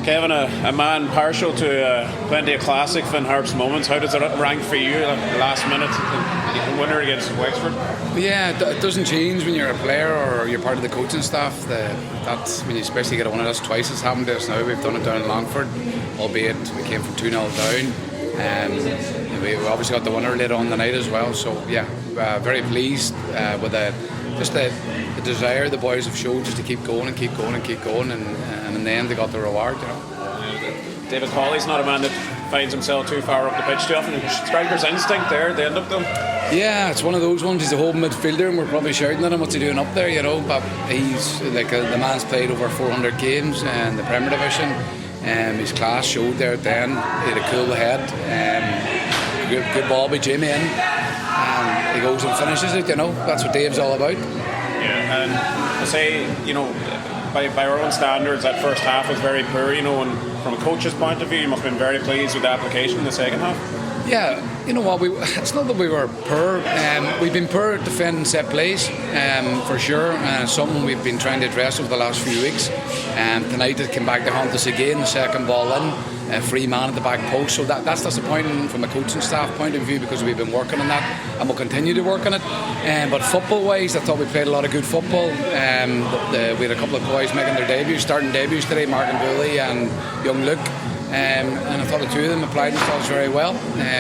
Kevin, a man partial to plenty of classic Finn Harps moments. How does it rank for you at the last minute winner against Wexford? Yeah, it doesn't change when you're a player or you're part of the coaching staff. That's when you especially get a winner. That's twice it's happened to us now. We've done it down in Longford, albeit we came from 2-0 down. We obviously got the winner later on the night as well. So yeah, very pleased with the desire the boys have showed just to keep going and keep going and keep going, and in the end they got the reward, you know. David Hawley's not a man that finds himself too far up the pitch too often. Striker's instinct there at the end of them. Yeah, it's one of those ones. He's a holding midfielder and we're probably shouting at him what's he doing up there, you know, but he's like the man's played over 400 games in the Premier Division. His class showed there at the end. He had a cool head. Good ball by Jimmy in, and he goes and finishes it, you know. That's what Dave's all about. Yeah, and I say, you know, by our own standards, that first half was very poor, you know, and from a coach's point of view, you must have been very pleased with the application in the second half. Yeah, you know what, it's not that we were poor. We've been poor at defending set plays, for sure. Something we've been trying to address over the last few weeks. Tonight it came back to haunt us again, the second ball in, a free man at the back post. So that's disappointing from a coaching staff point of view, because we've been working on that and we'll continue to work on it. But football-wise, I thought we played a lot of good football. We had a couple of boys making their debuts, starting debuts today, Mark and Dooley and young Luke. And I thought the two of them applied themselves very well.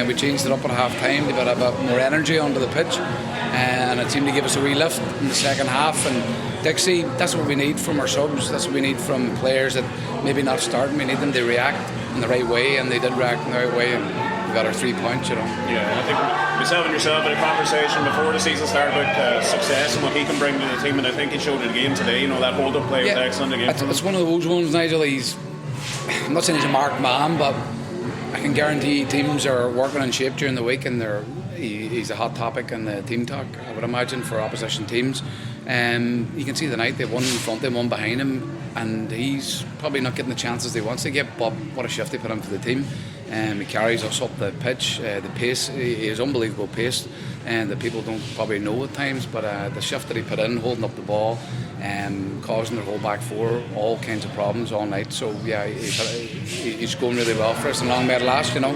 We changed it up at half time. They got a bit more energy onto the pitch, and it seemed to give us a wee lift in the second half. And Dixie, that's what we need from our subs. That's what we need from players that maybe not starting. We need them to react in the right way, and they did react in the right way, and we got our 3 points, you know. Yeah, I think myself and yourself had a conversation before the season started about success and what he can bring to the team, and I think he showed it again today. You know, that hold-up play was excellent again. It's one of those ones, Nigel. I'm not saying he's a marked man, but I can guarantee teams are working on shape during the week, and he's a hot topic in the team talk, I would imagine, for opposition teams. You can see tonight they've won in front, they won behind him, and he's probably not getting the chances he wants to get, but what a shift they put in for the team. He carries us up the pitch, the pace, he has unbelievable pace, and that people don't probably know at times, but the shift that he put in, holding up the ball, causing their whole back four all kinds of problems all night. So yeah, he's going really well for us, and long may it last, you know.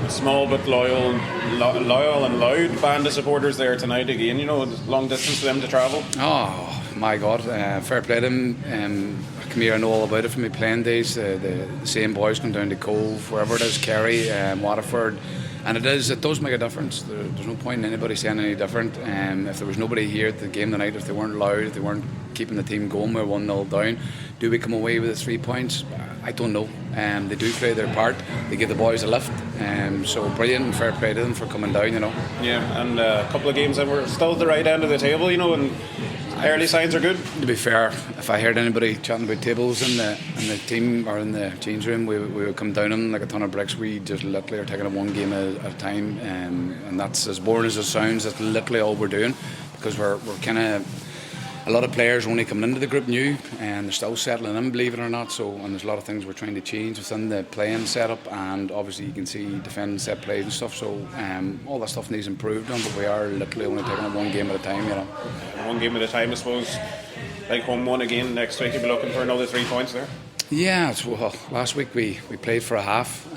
A small but loyal and loud band of supporters there tonight again. You know, long distance for them to travel. Oh my God, fair play to them. Come here, I know all about it from my playing days. The same boys come down to Cove, wherever it is, Kerry, Waterford. And it does make a difference. There's no point in anybody saying any different. If there was nobody here at the game tonight, if they weren't loud, if they weren't keeping the team going, we're 1-0 down. Do we come away with the 3 points? I don't know. They do play their part. They give the boys a lift. So brilliant, and fair play to them for coming down, you know. Yeah, and a couple of games that were still at the right end of the table, you know, and early signs are good. To be fair, if I heard anybody chatting about tables in the team or in the change room, we would come down on like a ton of bricks. We just literally are taking it one game at a time, and that's, as boring as it sounds, that's literally all we're doing, because we're kind of, a lot of players only coming into the group new, and they're still settling in, believe it or not. So, and there's a lot of things we're trying to change within the playing setup, and obviously you can see defending set plays and stuff. So all that stuff needs improved on, but we are literally only taking it one game at a time, you know. One game at a time, I suppose. Like home one again next week, you'll be looking for another 3 points there. Yeah, well, last week we played for a half.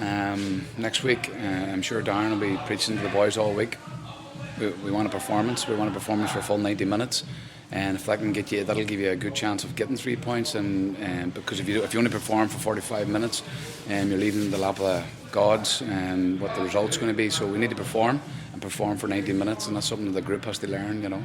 Next week, I'm sure Darren will be preaching to the boys all week. We want a performance. We want a performance for a full 90 minutes. And if that can get you, that'll give you a good chance of getting 3 points. And because if you only perform for 45 minutes, you're leaving the lap of the gods and what the result's going to be. So we need to perform for 90 minutes, and that's something that the group has to learn, you know.